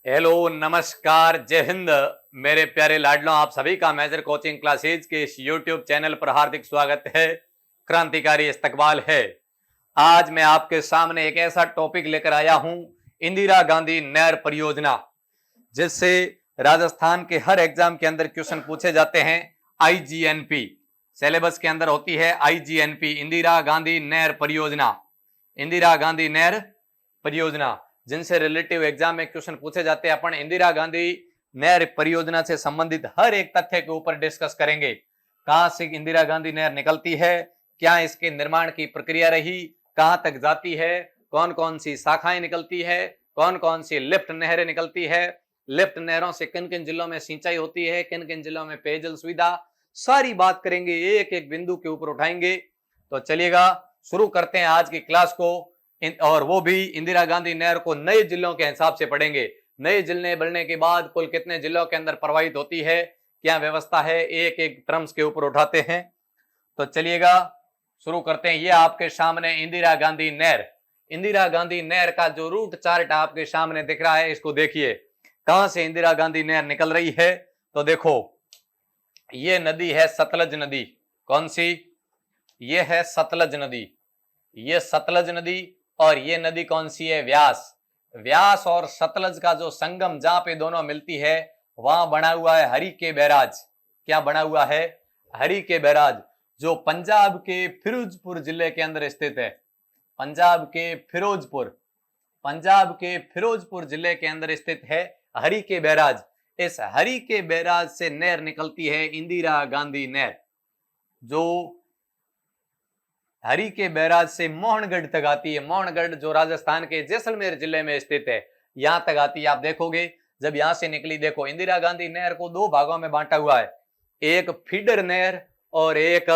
Hello, नमस्कार, जय हिंद। मेरे प्यारे लाडलों, आप सभी का मेजर कोचिंग क्लासेज के इस यूट्यूब चैनल पर हार्दिक स्वागत है। क्रांतिकारी इस्तकबाल है। आज मैं आपके सामने एक ऐसा टॉपिक लेकर आया हूं, इंदिरा गांधी नहर परियोजना, जिससे राजस्थान के हर एग्जाम के अंदर क्वेश्चन पूछे जाते हैं। आईजीएनपी सिलेबस के अंदर होती है आईजीएनपी, इंदिरा गांधी नहर परियोजना। इंदिरा गांधी नहर परियोजना जिनसे रिलेटिव एग्जाम में क्वेश्चन पूछे जाते हैं। अपन इंदिरा गांधी नहर परियोजना से संबंधित हर एक तथ्य के ऊपर डिस्कस करेंगे। कहां से इंदिरा गांधी नहर निकलती है, क्या इसके निर्माण की प्रक्रिया रही, कहां तक जाती है, कौन कौन सी शाखाएं निकलती है, कौन कौन सी लिफ्ट नहरें निकलती है, लिफ्ट नहरों से किन किन जिलों में सिंचाई होती है, किन किन जिलों में पेयजल सुविधा, सारी बात करेंगे, एक एक बिंदु के ऊपर उठाएंगे। तो चलिएगा शुरू करते हैं आज की क्लास को। और वो भी इंदिरा गांधी नहर को नए जिलों के हिसाब से पढ़ेंगे। नए जिले बनने के बाद कुल कितने जिलों के अंदर प्रवाहित होती है, क्या व्यवस्था है, एक एक टर्म्स के ऊपर उठाते हैं। तो चलिएगा शुरू करते हैं। ये आपके सामने इंदिरा गांधी नहर, इंदिरा गांधी नहर का जो रूट चार्ट आपके सामने दिख रहा है, इसको देखिए। कहां से इंदिरा गांधी नहर निकल रही है, तो देखो ये नदी है सतलज नदी। कौन सी? ये है सतलज नदी, ये सतलज नदी। और ये नदी कौन सी है? व्यास। व्यास और सतलज का जो संगम, जहां पे दोनों मिलती है, वहां बना हुआ है हरि के बैराज। क्या बना हुआ है? हरि के बैराज, जो पंजाब के फिरोजपुर जिले के अंदर स्थित है। पंजाब के फिरोजपुर, पंजाब के फिरोजपुर जिले के अंदर स्थित है हरि के बैराज। इस हरि के बैराज से नहर निकलती है इंदिरा गांधी नहर, जो हरि के बैराज से मोहनगढ़ तक आती है। मोहनगढ़ जो राजस्थान के जैसलमेर जिले में स्थित है, यहां तक आती है। आप देखोगे जब यहां से निकली, देखो इंदिरा गांधी नहर को दो भागों में बांटा हुआ है, एक फीडर नहर और एक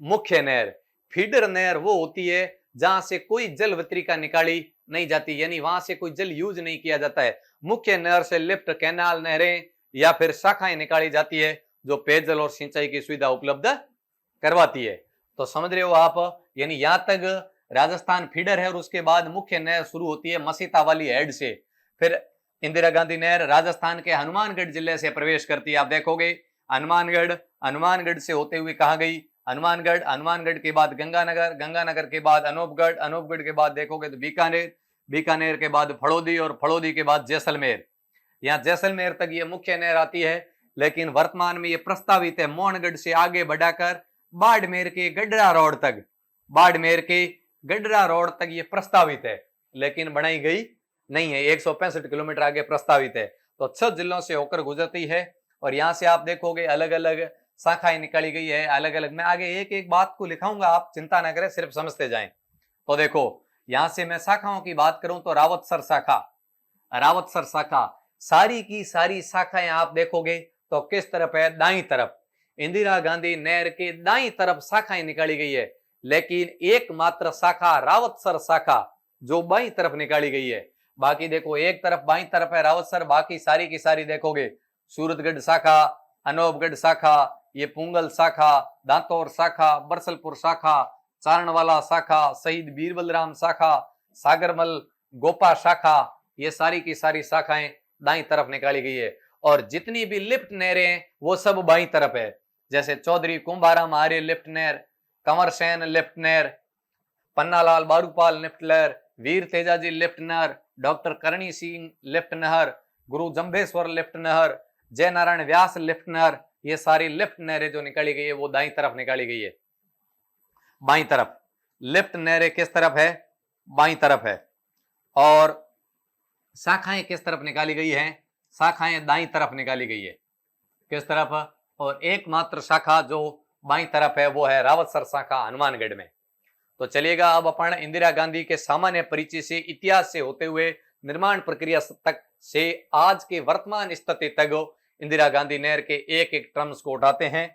मुख्य नहर। फीडर नहर वो होती है जहां से कोई जल वितरिका निकाली नहीं जाती, यानी वहां से कोई जल यूज नहीं किया जाता है। मुख्य नहर से लिफ्ट, कैनाल, नहरें या फिर शाखाएं निकाली जाती है, जो पेयजल और सिंचाई की सुविधा उपलब्ध करवाती है। तो समझ रहे हो आप, यानी यहां तक राजस्थान फीडर है और उसके बाद मुख्य नहर शुरू होती है मसीता वाली हेड से। फिर इंदिरा गांधी नहर राजस्थान के हनुमानगढ़ जिले से प्रवेश करती है। आप देखोगे हनुमानगढ़, हनुमानगढ़ से होते हुए कहां गई? हनुमानगढ़, हनुमानगढ़ के बाद गंगानगर, गंगानगर के बाद अनूपगढ़, अनूपगढ़ के बाद देखोगे तो बीकानेर, बीकानेर के बाद फड़ौदी और फड़ौदी के बाद जैसलमेर। यहाँ जैसलमेर तक ये मुख्य नहर आती है, लेकिन वर्तमान में ये प्रस्तावित है मोहनगढ़ से आगे बढ़ाकर बाड़मेर के गडरा रोड तक, बाड़मेर के गडरा रोड तक ये प्रस्तावित है, लेकिन बनाई गई नहीं है। 165 किलोमीटर आगे प्रस्तावित है। तो 6 जिलों से होकर गुजरती है और यहां से आप देखोगे अलग अलग शाखाएं निकाली गई है, अलग अलग। मैं आगे एक एक बात को लिखाऊंगा, आप चिंता ना करें, सिर्फ समझते जाएं। तो देखो यहां से मैं शाखाओं की बात करूं तो रावतसर शाखा, रावतसर शाखा, सारी की सारी शाखाएं आप देखोगे तो किस तरफ है? दाईं तरफ। इंदिरा गांधी नहर के दाईं तरफ शाखाएं निकाली गई है, लेकिन एकमात्र शाखा रावतसर शाखा जो बाईं तरफ निकाली गई है। बाकी देखो एक तरफ बाईं तरफ है रावतसर, बाकी सारी की सारी देखोगे सूरतगढ़ शाखा, अनूपगढ़ शाखा, ये पुंगल शाखा, दांतौर शाखा, बरसलपुर शाखा, चारणवाला शाखा, शहीद बीरबलराम शाखा, सागरमल गोपा शाखा, ये सारी की सारी शाखाएं दाईं तरफ निकाली गई है। और जितनी भी लिफ्ट नहरें हैं वो सब बाईं तरफ है, जैसे चौधरी कुंभाराम आर्य लिफ्ट नहर, कंवर सेन लिफ्ट नहर, पन्नालाल बारूपाल लिफ्ट नहर, वीर तेजाजी लिफ्ट नहर, डॉक्टर करणी सिंह लिफ्ट नहर, गुरु जंभेश्वर लिफ्ट नहर, जय नारायण व्यास लिफ्ट नहर, ये सारी लिफ्ट नहरें जो निकाली गई है वो दाईं तरफ निकाली गई है, बाईं तरफ। लिफ्ट नहरें किस तरफ है? बाईं तरफ है। और शाखाएं किस तरफ निकाली गई हैं? शाखाएं दाईं तरफ निकाली गई है। किस तरफ? और एकमात्र शाखा जो बाईं तरफ है वो है रावतसर शाखा हनुमानगढ़ में। तो चलिएगा अब अपन इंदिरा गांधी के सामान्य परिचय से, इतिहास से होते हुए निर्माण प्रक्रिया तक से आज के वर्तमान स्थिति तक इंदिरा गांधी नहर के एक एक टर्म्स को उठाते हैं।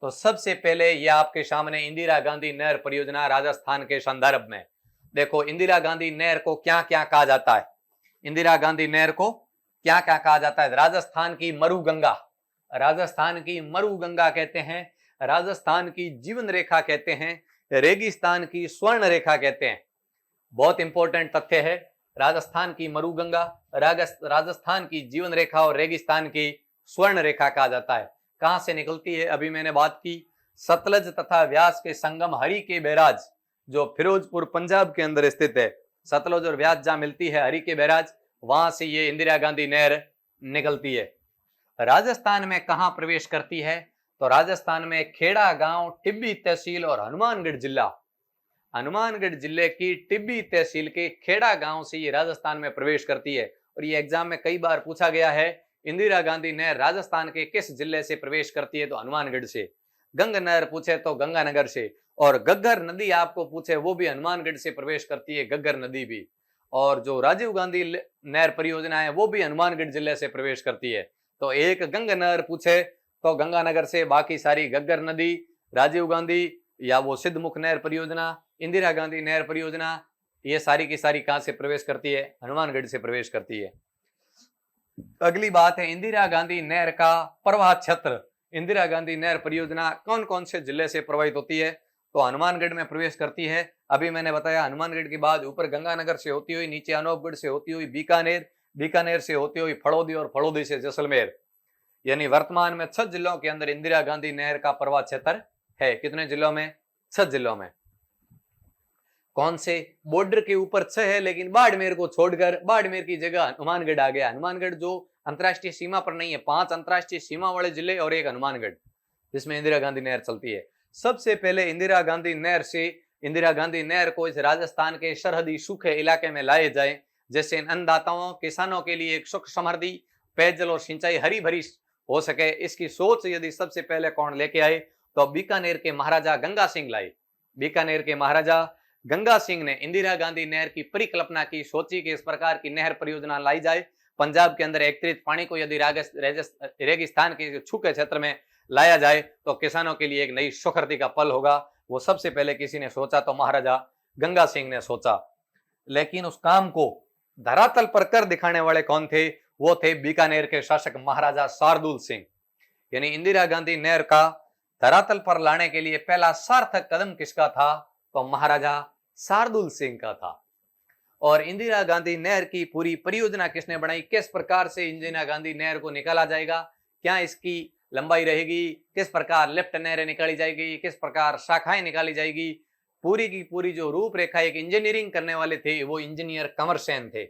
तो सबसे पहले ये आपके सामने इंदिरा गांधी नहर परियोजना राजस्थान के संदर्भ में। देखो इंदिरा गांधी नहर को क्या क्या कहा जाता है? इंदिरा गांधी नहर को क्या क्या कहा जाता है? राजस्थान की मरुगंगा, राजस्थान की मरुगंगा कहते हैं, राजस्थान की जीवन रेखा कहते हैं, रेगिस्तान की स्वर्ण रेखा कहते हैं। बहुत इंपॉर्टेंट तथ्य है, राजस्थान की मरुगंगा, राजस्थान की जीवन रेखा और रेगिस्तान की स्वर्ण रेखा कहा जाता है। कहां से निकलती है? अभी मैंने बात की, सतलज तथा व्यास के संगम हरि के बैराज, जो फिरोजपुर पंजाब के अंदर स्थित है। सतलज और व्यास जहां मिलती है, हरि के बैराज, वहां से ये इंदिरा गांधी नहर निकलती है। राजस्थान में कहां प्रवेश करती है? तो राजस्थान में खेड़ा गांव, टिब्बी तहसील और हनुमानगढ़ जिला, हनुमानगढ़ जिले की टिब्बी तहसील के खेड़ा गांव से ये राजस्थान में प्रवेश करती है। और ये एग्जाम में कई बार पूछा गया है, इंदिरा गांधी नहर राजस्थान के किस जिले से प्रवेश करती है? तो हनुमानगढ़ से। गंगा नहर पूछे तो गंगानगर से, और गग्गर नदी आपको पूछे वो भी हनुमानगढ़ से प्रवेश करती है, गग्गर नदी भी। और जो राजीव गांधी नहर परियोजना है वो भी हनुमानगढ़ जिले से प्रवेश करती है। तो एक गंगा नहर पूछे तो गंगानगर से, बाकी सारी गग्गर नदी, राजीव गांधी या वो सिद्धमुख नहर परियोजना, इंदिरा गांधी नहर परियोजना, ये सारी की सारी कहां से प्रवेश करती है? हनुमानगढ़ से प्रवेश करती है। अगली बात है इंदिरा गांधी नहर का प्रवाह क्षेत्र। इंदिरा गांधी नहर परियोजना कौन कौन से जिले से प्रवाहित होती है? तो हनुमानगढ़ में प्रवेश करती है। अभी मैंने बताया, हनुमानगढ़ के बाद ऊपर गंगानगर से होती हुई, नीचे अनूपगढ़ से होती हुई बीकानेर, बीकानेर से होती हुई फड़ौदी, और फड़ौदी से जैसलमेर। यानी वर्तमान में 6 जिलों के अंदर इंदिरा गांधी नहर का प्रवाह क्षेत्र है। कितने जिलों में? 6 जिलों में। कौन से? बॉर्डर के ऊपर 6 है, लेकिन बाड़मेर को छोड़कर, बाड़मेर की जगह हनुमानगढ़ आ गया। हनुमानगढ़ जो अंतरराष्ट्रीय सीमा पर नहीं है, 5 अंतरराष्ट्रीय सीमा वाले जिले और एक हनुमानगढ़, जिसमें इंदिरा गांधी नहर चलती है। सबसे पहले इंदिरा गांधी नहर से, इंदिरा गांधी नहर को इस राजस्थान के सरहदी सूखे इलाके में लाए जाए, जैसे अन्नदाताओं, किसानों के लिए एक सुख समृद्धि, पेयजल और सिंचाई हरी भरी हो सके, इसकी सोच यदि सबसे पहले कौन लेके आए? तो बीकानेर के महाराजा गंगा सिंह लाए। बीकानेर के महाराजा गंगा सिंह ने इंदिरा गांधी नहर की परिकल्पना की, सोची कि इस प्रकार की नहर परियोजना लाई जाए। पंजाब के अंदर एकत्रित पानी को यदि रेगिस्तान के सूखे क्षेत्र में लाया जाए तो किसानों के लिए एक नई सुखर्ती का पल होगा। वो सबसे पहले किसी ने सोचा तो महाराजा गंगा सिंह ने सोचा। लेकिन उस काम को धरातल पर कर दिखाने वाले कौन थे? वो थे बीकानेर के शासक महाराजा शार्दुल सिंह। यानी इंदिरा गांधी नहर का धरातल पर लाने के लिए पहला सार्थक कदम किसका था? तो महाराजा शार्दुल सिंह का था। और इंदिरा गांधी नहर की पूरी परियोजना किसने बनाई? किस प्रकार से इंदिरा गांधी नहर को निकाला जाएगा, क्या इसकी लंबाई रहेगी, किस प्रकार लेफ्ट नहरें निकाली जाएगी, किस प्रकार शाखाएं निकाली जाएगी, पूरी की पूरी जो रूपरेखा एक इंजीनियरिंग करने वाले थे वो इंजीनियर कंवर सेन थे।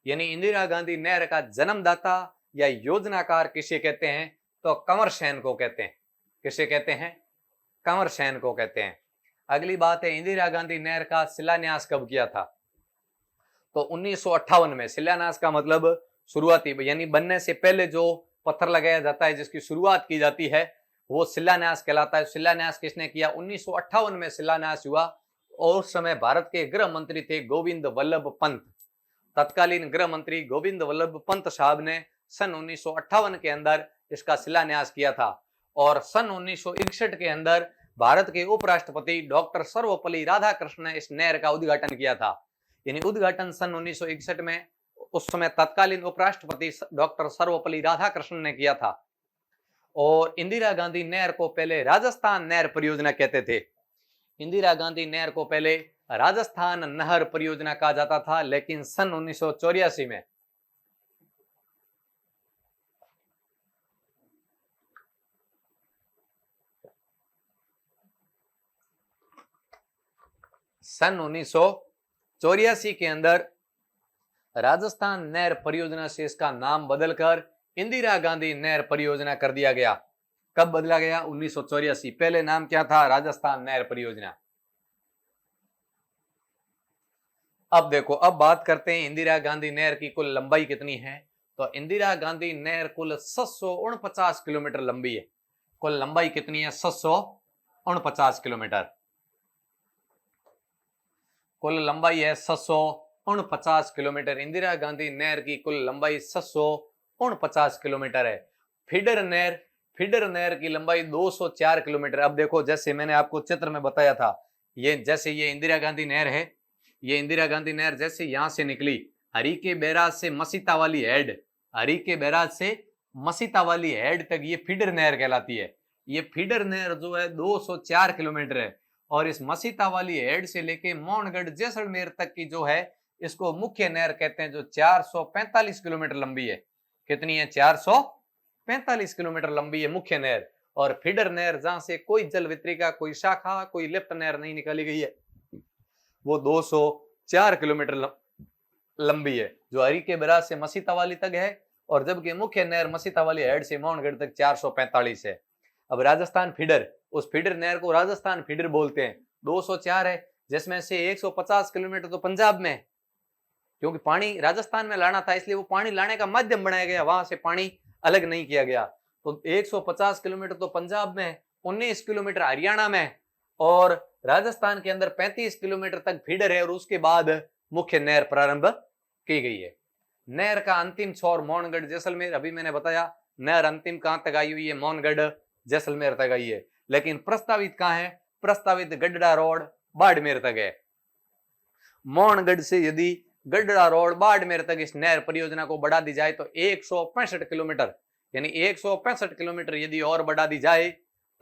यानी इंदिरा गांधी नहर का जन्मदाता या योजनाकार किसे कहते हैं? तो कंवर सेन को कहते हैं। किसे कहते हैं? कंवर सेन को कहते हैं। अगली बात है, इंदिरा गांधी नहर का शिलान्यास कब किया था? तो 1958 में। शिलान्यास का मतलब शुरुआती, यानी बनने से पहले जो पत्थर लगाया जाता है, जिसकी शुरुआत की जाती है, वो शिलान्यास कहलाता है। शिलान्यास किसने किया? 1958 में शिलान्यास हुआ, और उस समय भारत के गृह मंत्री थे गोविंद वल्लभ पंत। तत्कालीन गृह मंत्री गोविंद वल्लभ पंत साहब ने सन 1958 के अंदर इसका शिलान्यास किया था। और सन 1961 के अंदर भारत के उपराष्ट्रपति डॉक्टर सर्वपल्ली राधाकृष्णन ने इस नहर का उद्घाटन किया था। यानी उद्घाटन सन 1961 में उस समय तत्कालीन उपराष्ट्रपति डॉक्टर सर्वपल्ली राधाकृष्णन ने किया था। और इंदिरा गांधी नहर को पहले राजस्थान नहर परियोजना कहते थे। इंदिरा गांधी नहर को पहले राजस्थान नहर परियोजना कहा जाता था, लेकिन सन 1984 में सन 1984 के अंदर राजस्थान नहर परियोजना से इसका नाम बदलकर इंदिरा गांधी नहर परियोजना कर दिया गया। कब बदला गया? 1984। पहले नाम क्या था? राजस्थान नहर परियोजना। अब देखो, अब बात करते हैं इंदिरा गांधी नहर की कुल लंबाई कितनी है। तो इंदिरा गांधी नहर कुल 749 किलोमीटर लंबी है। कुल लंबाई कितनी है? 749 किलोमीटर। कुल लंबाई है 749 किलोमीटर। इंदिरा गांधी नहर की कुल लंबाई 749 किलोमीटर है। फीडर नहर की लंबाई 204 किलोमीटर। अब देखो, जैसे मैंने आपको चित्र में बताया था, ये जैसे ये इंदिरा गांधी नहर है, ये इंदिरा गांधी नहर जैसे यहां से निकली हरी के बैराज से मसीता वाली हेड, हरी के बैराज से मसीता वाली हेड तक ये फीडर नहर कहलाती है। ये फीडर नहर जो है 204 किलोमीटर है। और इस मसीता वाली हेड से लेके मोहनगढ़ जैसलमेर तक की जो है इसको मुख्य नहर कहते हैं, जो 445 किलोमीटर लंबी है। कितनी है? 445 किलोमीटर लंबी है मुख्य नहर। और फीडर नहर, जहां से कोई जल वितरिका, कोई शाखा, कोई लिफ्ट नहर नहीं निकाली गई है, वो 204 किलोमीटर लंबी है, जो हरीके बैराज से मसीतावाली तक है। और जबकि मुख्य नहर मसीतावाली हेड से मोहनगढ़ तक 445 है। अब राजस्थान फीडर, उस फीडर नहर को राजस्थान फीडर बोलते हैं, 204 है, जिसमें से 150 किलोमीटर तो पंजाब में है, क्योंकि पानी राजस्थान में लाना था, इसलिए वो पानी लाने का माध्यम बनाया गया, वहां से पानी अलग नहीं किया गया। तो 150 किलोमीटर तो पंजाब में, 19 किलोमीटर हरियाणा में, और राजस्थान के अंदर 35 किलोमीटर तक फीडर है, और उसके बाद मुख्य नहर प्रारंभ की गई है। नहर का अंतिम छोर मोहनगढ़ जैसलमेर, अभी मैंने बताया नहर अंतिम कहां तक आई हुई है, मोहनगढ़ जैसलमेर तक आई है। लेकिन प्रस्तावित कहां है? प्रस्तावित गड्डा रोड बाड़मेर तक है। मोहनगढ़ से यदि गड्डा रोड बाड़मेर तक इस नहर परियोजना को बढ़ा दी जाए तो 165 किलोमीटर, यानी 165 किलोमीटर यदि और बढ़ा दी जाए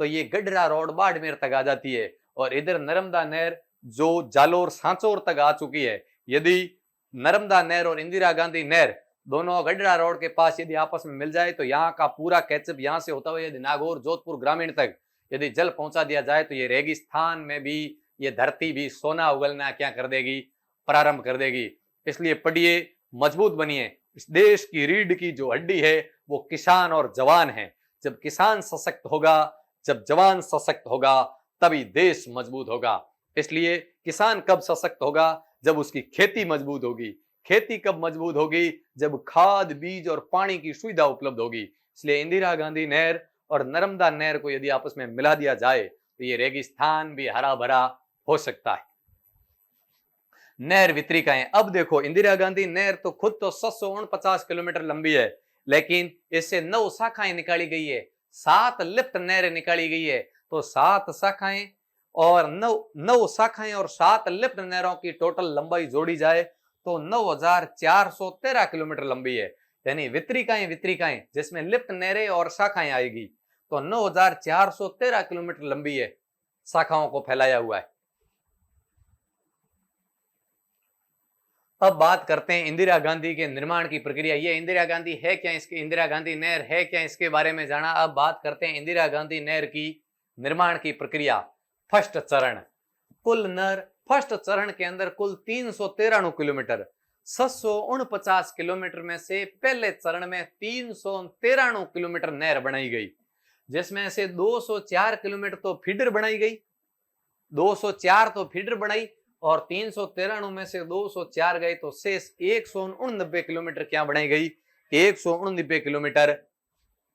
तो ये गड्डा रोड बाड़मेर तक आ जाती है। और इधर नर्मदा नहर जो जालोर सांचौर तक आ चुकी है। यदि नर्मदा नहर और इंदिरा गांधी नहर दोनों गड्डा रोड के पास यदि आपस में मिल जाए तो यहाँ का पूरा कैचअप, यहाँ से होता हुआ यदि नागौर जोधपुर ग्रामीण तक यदि जल पहुंचा दिया जाए तो ये रेगिस्तान में भी, ये धरती भी सोना उगलना क्या कर देगी? प्रारंभ कर देगी। इसलिए पढ़िए, मजबूत बनिए। इस देश की रीढ़ की जो हड्डी है वो किसान और जवान है। जब किसान सशक्त होगा, जब जवान सशक्त होगा, तभी देश मजबूत होगा। इसलिए किसान कब सशक्त होगा? जब उसकी खेती मजबूत होगी। खेती कब मजबूत होगी? जब खाद, बीज और पानी की सुविधा उपलब्ध होगी। इसलिए इंदिरा गांधी नहर और नर्मदा नहर को यदि आपस में मिला दिया जाए तो ये रेगिस्तान भी हरा भरा हो सकता है। नहर वितरिकाएं, अब देखो इंदिरा गांधी नहर तो खुद तो 749 किलोमीटर लंबी है, लेकिन इससे 9 शाखाएं निकाली गई है, 7 लिफ्ट नहरें निकाली गई है। तो 7 शाखाएं और 9 शाखाएं और 7 लिफ्ट नहरों की टोटल लंबाई जोड़ी जाए तो 9413 किलोमीटर लंबी है। यानी वितरिकाएं जिसमें लिफ्ट नहरें और शाखाएं आएगी तो 9413 किलोमीटर लंबी है, शाखाओं को फैलाया हुआ है। अब बात करते हैं इंदिरा गांधी के निर्माण की प्रक्रिया। ये इंदिरा गांधी है क्या, इसकी इंदिरा गांधी नहर है क्या, इसके बारे में जाना। अब बात करते हैं इंदिरा गांधी नहर की निर्माण की प्रक्रिया। फर्स्ट चरण, कुल नहर फर्स्ट चरण के अंदर कुल 393 किलोमीटर, 749 किलोमीटर में से पहले चरण में 393 किलोमीटर नहर बनाई गई, जिसमें से 204 किलोमीटर तो फीडर बनाई गई, 204 तो फीडर बनाई, और 393 में से 204 गए तो शेष 189 किलोमीटर क्या बनाई गई? 189 किलोमीटर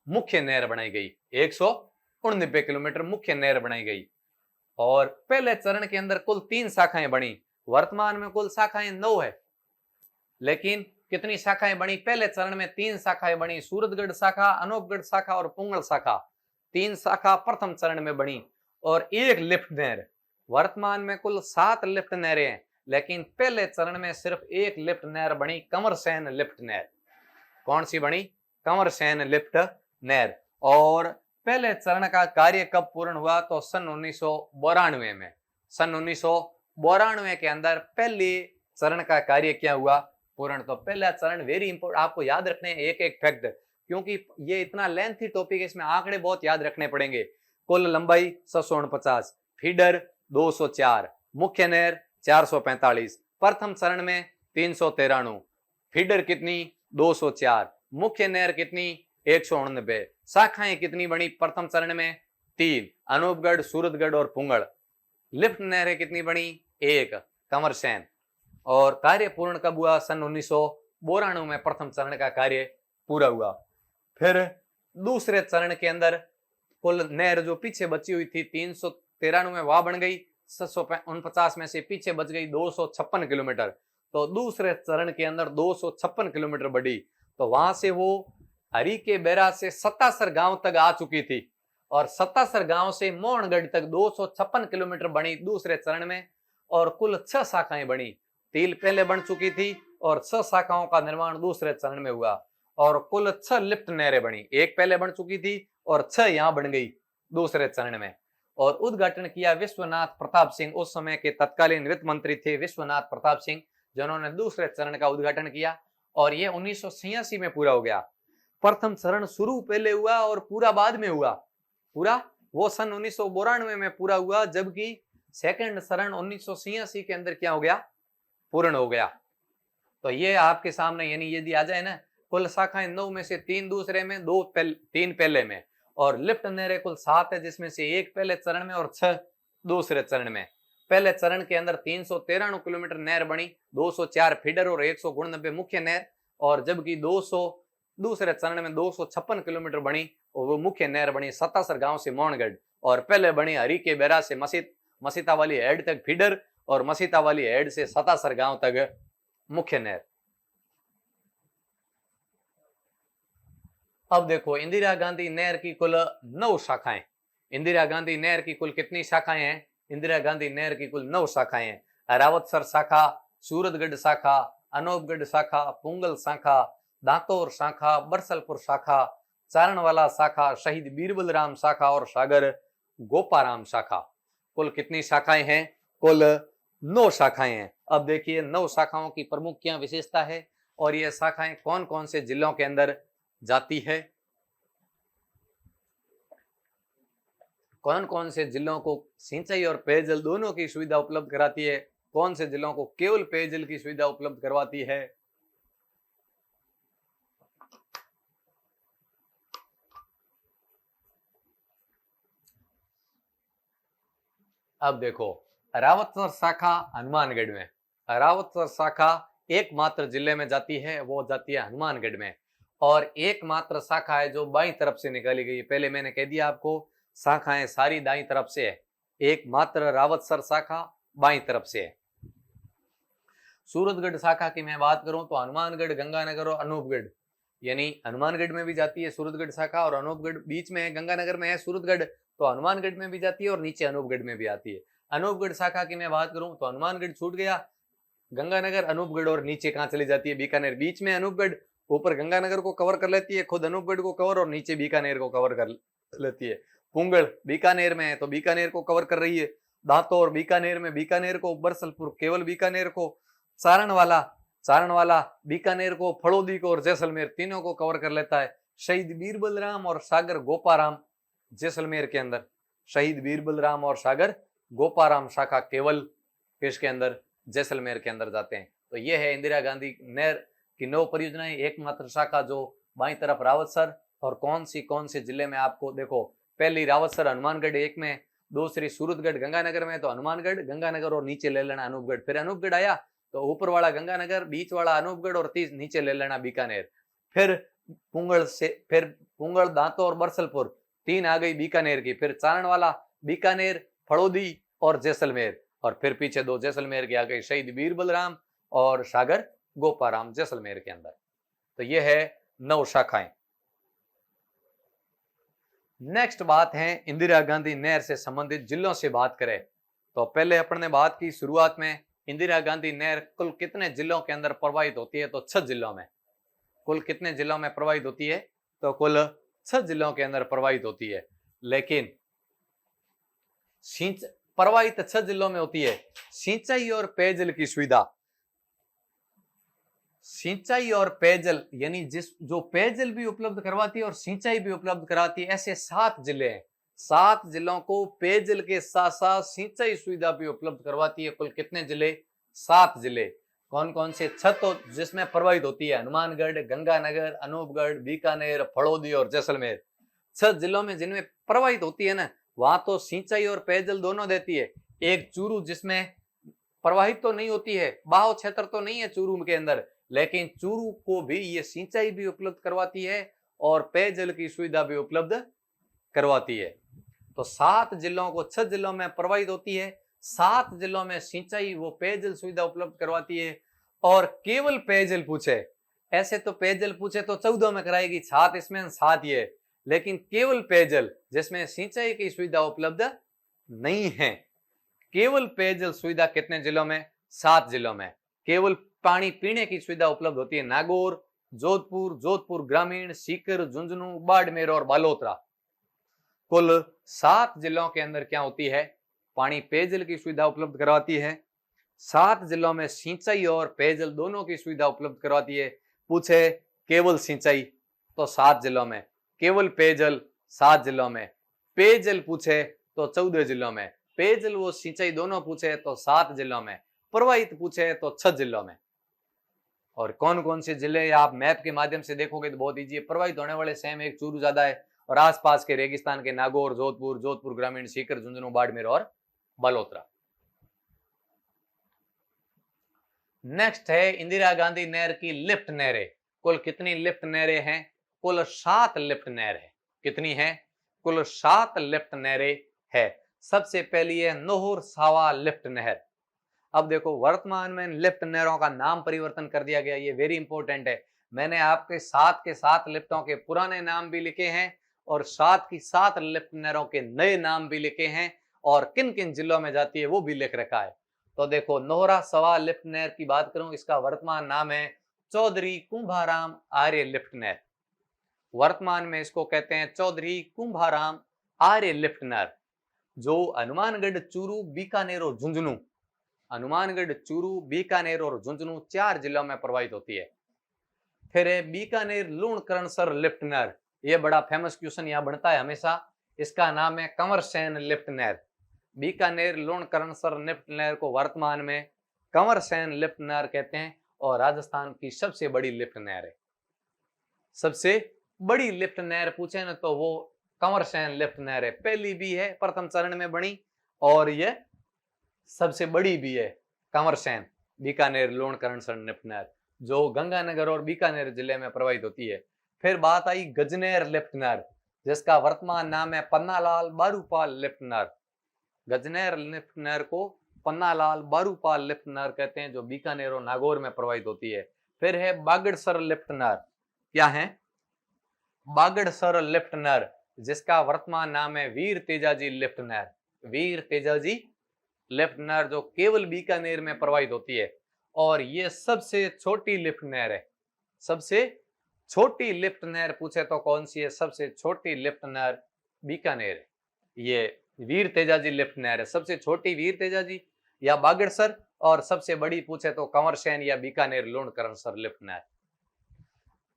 मुख्य नहर बनाई गई। 189 किलोमीटर मुख्य नहर बनाई गई। और पहले चरण के अंदर कुल 3 शाखाएं बनी। वर्तमान में कुल शाखाएं 9 है, लेकिन कितनी शाखाएं बनी? पहले चरण में 3 शाखाएं बनी, सूरतगढ़ शाखा, अनूपगढ़ शाखा और पुंगल शाखा। 3 शाखा प्रथम चरण में बनी और 1 लिफ्ट नहर। वर्तमान में कुल 7 लिफ्ट नहरें हैं, लेकिन पहले चरण में सिर्फ 1 लिफ्ट नहर बनी, कंवरसेन लिफ्ट नहर। कौन सी बनी? कंवरसेन लिफ्ट नहर। और पहले चरण का कार्य कब पूर्ण हुआ? तो सन 1992 में। सन 1992 के अंदर पहले चरण का कार्य क्या हुआ? पूर्ण। तो पहला चरण वेरी इंपोर्टेंट, आपको याद रखने एक एक फैक्ट, क्योंकि ये इतना लेंथी टॉपिक है, इसमें आंकड़े बहुत याद रखने पड़ेंगे। कुल लंबाई 749, फीडर 204, मुख्य नहर 445, प्रथम चरण में 393, फीडर कितनी? 204, मुख्य नहर कितनी? 189, शाखाएं कितनी बनी प्रथम चरण में? 3, अनूपगढ़, सूरतगढ़ और पुंगल। लिफ्ट नहरें कितनी बनी? 1, कंवरसेन। और कार्य पूर्ण कब हुआ? सन 1992 में प्रथम चरण का कार्य पूरा हुआ। फिर दूसरे चरण के अंदर कुल नहर जो पीछे बची हुई थी 393 में, वहां बन गई। 749 में से पीछे बच गई 256 किलोमीटर। तो दूसरे चरण के अंदर 256 किलोमीटर बढ़ी। तो वहां से वो हरीके बैराज से 77 गांव तक आ चुकी थी, और 77 गांव से मोहनगढ़ तक 256 किलोमीटर बनी दूसरे चरण में। और कुल 6 शाखाएं बनी, 3 पहले बन चुकी थी और 6 शाखाओं का निर्माण दूसरे चरण में हुआ। और कुल 6 लिफ्ट नहरें बनी, 1 पहले बन चुकी थी और 6 यहां बन गई दूसरे चरण में। और उद्घाटन किया विश्वनाथ प्रताप सिंह, उस समय के तत्कालीन वित्त मंत्री थे विश्वनाथ प्रताप सिंह, जिन्होंने दूसरे चरण का उद्घाटन किया और ये 1986 में पूरा हो गया। प्रथम चरण शुरू पहले हुआ और पूरा बाद में हुआ। पूरा वो सन 1992 में पूरा हुआ, जबकि सेकंड चरण 1986 के अंदर क्या हो गया, पूर्ण हो गया। तो ये आपके सामने यानी यदि आ जाए ना, कुल शाखाएं 9 में से 3 दूसरे में, 3 पहले में, और लिफ्ट नहरें कुल 7 है, जिसमें से 1 पहले चरण में और 6 दूसरे चरण में। पहले चरण के अंदर 393 किलोमीटर नहर बनी, 204 फीडर और 189 मुख्य नहर, और जबकि 200 दूसरे चरण में 256 किलोमीटर बनी और वो मुख्य नहर बनी सतासर गांव से मोहनगढ़, और पहले बनी हरी के बेरा से मसीता वाली हेड तक फीडर और मसीता वाली हेड से सतासर गांव तक मुख्य नहर। अब देखो इंदिरा गांधी नहर की कुल 9 शाखाएं। इंदिरा गांधी नहर की कुल कितनी शाखाएं हैं? इंदिरा गांधी नहर की कुल 9 शाखाएं हैं। रावतसर शाखा, सूरतगढ़ शाखा, अनूपगढ़ शाखा, पुंगल शाखा, दांतोर शाखा, बरसलपुर शाखा, चारणवाला शाखा, शहीद बीरबल राम शाखा और सागर गोपाराम शाखा। कुल कितनी शाखाएं हैं? कुल 9 शाखाएं हैं। अब देखिए 9 शाखाओं की प्रमुख क्या विशेषता है और ये शाखाएं कौन कौन से जिलों के अंदर जाती है, कौन कौन से जिलों को सिंचाई और पेयजल दोनों की सुविधा उपलब्ध कराती है, कौन से जिलों को केवल पेयजल की सुविधा उपलब्ध करवाती है। अब देखो रावतसर शाखा हनुमानगढ़ में, रावतसर शाखा एकमात्र जिले में जाती है, वो जाती है हनुमानगढ़ में, और एकमात्र शाखा है जो बाईं तरफ से निकाली गई है। पहले मैंने कह दिया आपको शाखाएं सारी दाईं तरफ से है, एकमात्र रावतसर शाखा बाईं तरफ से है। सूरतगढ़ शाखा की मैं बात करूं तो हनुमानगढ़, गंगानगर और अनूपगढ़, यानी हनुमानगढ़ में भी जाती है सूरतगढ़ शाखा और अनूपगढ़ बीच में है, गंगानगर में है सूरतगढ़, तो हनुमानगढ़ में भी जाती है और नीचे अनूपगढ़ में भी आती है। अनूपगढ़ शाखा की मैं बात करूं तो हनुमानगढ़ छूट गया, गंगानगर, अनूपगढ़ और नीचे कहां चली जाती है? बीकानेर। बीच में अनूपगढ़, ऊपर गंगानगर को कवर कर लेती है, खुद अनूपगढ़ को कवर, और नीचे बीकानेर को कवर कर लेती है। पुंगल बीकानेर में है तो बीकानेर को कवर कर रही है, दांतोर बीकानेर में, बीकानेर को, बरसलपुर केवल बीकानेर को, चारणवाला बीकानेर को, फड़ौदी को और जैसलमेर तीनों को कवर कर लेता है। शहीद बीरबल राम और सागर गोपाराम जैसलमेर के अंदर, शहीद बीरबल राम और सागर गोपाराम शाखा केवल किसके अंदर? जैसलमेर के अंदर जाते हैं। तो यह है इंदिरा गांधी नहर की 9 परियोजनाएं, एकमात्र शाखा जो बाईं तरफ रावतसर, और कौन से जिले में आपको देखो, पहली रावतसर हनुमानगढ़ 1 में, दूसरी सूरतगढ़ गंगानगर में, तो हनुमानगढ़, गंगानगर और नीचे ले लेना अनूपगढ़, फिर अनूपगढ़ आया तो ऊपर वाला गंगानगर, बीच वाला अनूपगढ़ और नीचे ले लेना बीकानेर, फिर पुंगल, दांतो और बरसलपुर 3 आ गई बीकानेर की, फिर चारणवाला, बीकानेर, फड़ौदी और जैसलमेर, और फिर पीछे 2 जैसलमेर की आ गई, शहीद बीरबल राम और सागर गोपाराम जैसलमेर के अंदर। तो यह है 9 शाखाएं। नेक्स्ट बात है इंदिरा गांधी नहर से संबंधित जिलों से बात करें तो पहले अपन ने बात की शुरुआत में इंदिरा गांधी नहर कुल कितने जिलों के अंदर प्रवाहित होती है, तो 6 जिलों में। कुल कितने जिलों में प्रवाहित होती है? तो कुल 6 जिलों के अंदर प्रवाहित होती है। लेकिन प्रवाहित 6 जिलों में होती है। सिंचाई और पेयजल की सुविधा, सिंचाई और पेयजल यानी जो पेयजल भी उपलब्ध करवाती है और सिंचाई भी उपलब्ध कराती है, ऐसे 7 जिले हैं। 7 जिलों को पेयजल के साथ साथ सिंचाई सुविधा भी उपलब्ध करवाती है। कुल कितने जिले? 7 जिले। कौन कौन से? 6 तो जिसमें प्रवाहित होती है हनुमानगढ़, गंगानगर, अनूपगढ़, बीकानेर, फड़ौदी और जैसलमेर। 6 जिलों में जिनमें प्रवाहित होती है ना, वहां तो सिंचाई और पेयजल दोनों देती है। एक चूरू जिसमें प्रवाहित तो नहीं होती है, बहाव क्षेत्र तो नहीं है चूरू के अंदर, लेकिन चूरू को भी ये सिंचाई भी उपलब्ध करवाती है और पेयजल की सुविधा भी उपलब्ध करवाती है। तो 7 जिलों को 6 जिलों में प्रवाहित होती है, 7 जिलों में सिंचाई वो पेयजल सुविधा उपलब्ध करवाती है। और केवल पेयजल पूछे, ऐसे तो पेयजल पूछे तो 14 में कराएगी, 7 इसमें 7 ये, लेकिन केवल पेयजल जिसमें सिंचाई की सुविधा उपलब्ध नहीं है, केवल पेयजल सुविधा कितने जिलों में? 7 जिलों में। केवल पानी पीने की सुविधा उपलब्ध होती है नागौर, जोधपुर ग्रामीण, सीकर, झुंझुनू, बाड़मेर और बालोतरा। कुल 7 जिलों के अंदर क्या होती है? पानी पेयजल की सुविधा उपलब्ध करवाती है। 7 जिलों में सिंचाई और पेयजल दोनों की सुविधा उपलब्ध करवाती है। पूछे केवल सिंचाई तो 7 जिलों में, केवल पेयजल 7 जिलों में, पेयजल पूछे तो 14 जिलों में, पेयजल व सिंचाई दोनों पूछे तो 7 जिलों में, प्रवाहित पूछे तो 6 जिलों में। और कौन कौन से जिले आप मैप के माध्यम से देखोगे तो बहुत इजी है। प्रभावित होने वाले सेम एक चूरू ज्यादा है और आसपास के रेगिस्तान के नागौर, जोधपुर, जोधपुर ग्रामीण, सीकर, झुंझुनू, बाड़मेर और बलोत्रा। नेक्स्ट है इंदिरा गांधी नहर की लिफ्ट नहरें। कुल कितनी लिफ्ट नहरें हैं? कुल 7 लिफ्ट नहर है। कितनी है? कुल 7 लिफ्ट नहरें है। सबसे पहली है नोहर सावा लिफ्ट नहर। अब देखो वर्तमान में लिफ्ट नहरों का नाम परिवर्तन कर दिया गया, ये वेरी इंपॉर्टेंट है। मैंने आपके 7 के 7 लिफ्टों के पुराने नाम भी लिखे हैं और 7 की 7 लिफ्ट नहरों के नए नाम भी लिखे हैं और किन किन जिलों में जाती है वो भी लिख रखा है। तो देखो नोहरा सवा लिफ्ट नहर की बात करूं, इसका वर्तमान नाम है चौधरी कुंभाराम आर्य लिफ्ट नहर। वर्तमान में इसको कहते हैं चौधरी कुंभाराम आर्य लिफ्ट नहर, जो हनुमानगढ़, चूरू, बीकानेर और झुंझुनू, हनुमानगढ़, चूरू, बीकानेर और झुंझुनू 4 जिलों में प्रवाहित होती है। फिर है बीकानेर लूणकरणसर लिफ्ट नहर। यह बड़ा फेमस क्वेश्चन यहां बनता है हमेशा। इसका नाम है कंवरसेन लिफ्ट नहर। बीकानेर लूणकरणसर लिफ्ट नहर को वर्तमान में कंवरसेन लिफ्ट नहर कहते हैं और राजस्थान की सबसे बड़ी लिफ्ट नहर है। सबसे बड़ी लिफ्ट नहर पूछे ना तो वो कंवरसेन लिफ्ट नहर है। पहली भी है, प्रथम चरण में बनी, और यह सबसे बड़ी भी है कंवरसेन बीकानेर लूणकरणसर लिफ्ट नहर, जो गंगानगर और बीकानेर जिले में प्रवाहित होती है। फिर बात आई गजनेर लिफ्ट नहर, जिसका वर्तमान नाम है पन्नालाल बारूपाल लिफ्ट नहर। गजनेर लिफ्ट नहर को पन्नालाल बारूपाल लिफ्ट नहर कहते हैं, जो बीकानेर और नागौर में प्रवाहित होती है। फिर है बागड़सर लिफ्ट नहर। क्या है? बागड़सर लिफ्ट नहर, जिसका वर्तमान नाम है वीर तेजाजी लिफ्ट नहर। वीर तेजाजी लिफ्ट नहर जो केवल बीकानेर में प्रवाहित होती है और यह सबसे छोटी लिफ्ट नहर है। सबसे छोटी लिफ्ट नहर पूछे तो कौन सी है? सबसे छोटी लिफ्ट नहर बीकानेर है, ये वीर तेजाजी लिफ्ट नहर है। सबसे छोटी वीर तेजाजी या बागड़सर, और सबसे बड़ी पूछे तो कंवरसेन या बीकानेर लूणकरणसर लिफ्ट नहर।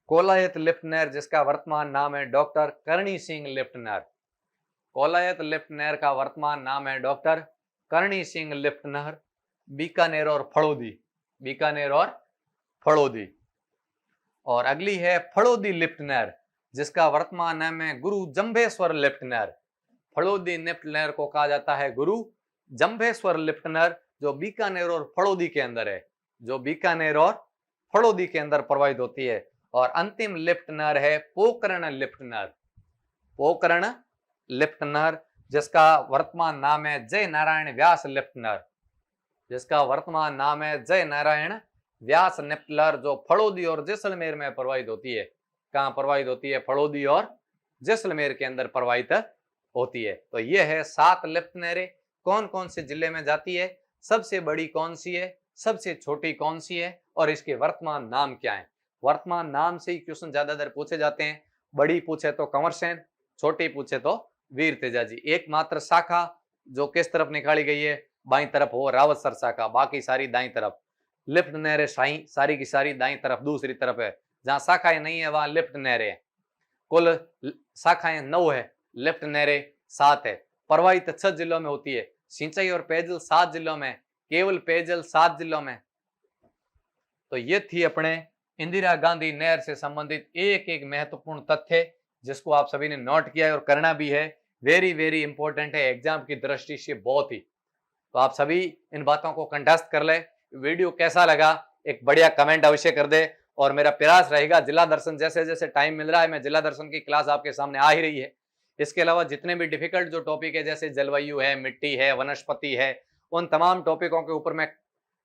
कोलायत लिफ्ट नहर, जिसका वर्तमान नाम है डॉक्टर करणी सिंह लिफ्ट नहर। कोलायत लिफ्ट नहर का वर्तमान नाम है डॉक्टर करणी सिंह लिफ्ट नहर, बीकानेर और फड़ौदी, बीकानेर और फड़ौदी। और अगली है फड़ौदी लिफ्ट नहर, जिसका वर्तमान नाम है गुरु जंभेश्वर लिफ्ट नहर। फड़ौदी लिफ्ट नहर को कहा जाता है गुरु जंभेश्वर लिफ्ट नहर, जो बीकानेर और फड़ौदी के अंदर है, जो बीकानेर और फड़ौदी के अंदर प्रवाहित होती है। और अंतिम लिफ्ट नहर है पोकरण लिफ्ट नहर। पोकरण लिफ्ट नहर, जिसका वर्तमान नाम है जय नारायण व्यास लिफ्ट नहर, जिसका वर्तमान नाम है जय नारायण व्यास लिफ्ट नहर, जो फड़ौदी और जैसलमेर में प्रवाहित होती है। कहां प्रवाहित होती है? फड़ौदी और जैसलमेर के अंदर प्रवाहित होती है। तो यह है 7 लिफ्ट नहरें। कौन कौन से जिले में जाती है, सबसे बड़ी कौन सी है, सबसे छोटी कौन सी है, और इसके वर्तमान नाम क्या है। वर्तमान नाम से ही क्वेश्चन ज्यादातर पूछे जाते हैं। बड़ी पूछे तो कंवरसेन, छोटी पूछे तो वीर तेजाजी। एकमात्र शाखा जो किस तरफ निकाली गई है, बाईं तरफ, हो रावतसर शाखा, बाकी सारी दाईं तरफ। लिफ्ट नहरें सारी की सारी दाईं तरफ दूसरी तरफ है। जहां शाखाएं नहीं है वहां लिफ्ट नहरें। कुल शाखाएं 9 है, लिफ्ट नहरें 7 है। प्रवाहित 6 जिलों में होती है। सिंचाई और पेयजल 7 जिलों में, केवल पेयजल 7 जिलों में। तो ये थी अपने इंदिरा गांधी नहर से संबंधित एक एक महत्वपूर्ण तथ्य, जिसको आप सभी ने नोट किया है और करना भी है। वेरी वेरी इंपॉर्टेंट है एग्जाम की दृष्टि से, बहुत ही। तो आप सभी इन बातों को कंठस्थ कर ले। वीडियो कैसा लगा एक बढ़िया कमेंट अवश्य कर दे। और मेरा प्रयास रहेगा जिला दर्शन, जैसे जैसे टाइम मिल रहा है, मैं जिला दर्शन की क्लास आपके सामने आ ही रही है। इसके अलावा जितने भी डिफिकल्ट जो टॉपिक है, जैसे जलवायु है, मिट्टी है, वनस्पति है, उन तमाम टॉपिकों के ऊपर मैं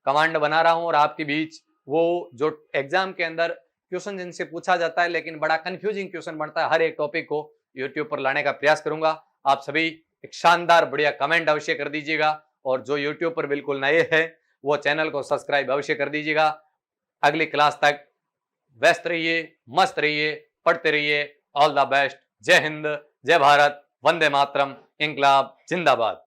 कमांड बना रहा हूं और आपके बीच वो जो एग्जाम के अंदर क्वेश्चन जिनसे पूछा जाता है लेकिन बड़ा कंफ्यूजिंग क्वेश्चन बनता है, हर एक टॉपिक को यूट्यूब पर लाने का प्रयास करूंगा। आप सभी एक शानदार बढ़िया कमेंट अवश्य कर दीजिएगा और जो यूट्यूब पर बिल्कुल नए हैं वो चैनल को सब्सक्राइब अवश्य कर दीजिएगा। अगली क्लास तक व्यस्त रहिए, मस्त रहिए, पढ़ते रहिए। All the best. जय हिंद, जय भारत, वंदे मातरम, इंकलाब जिंदाबाद।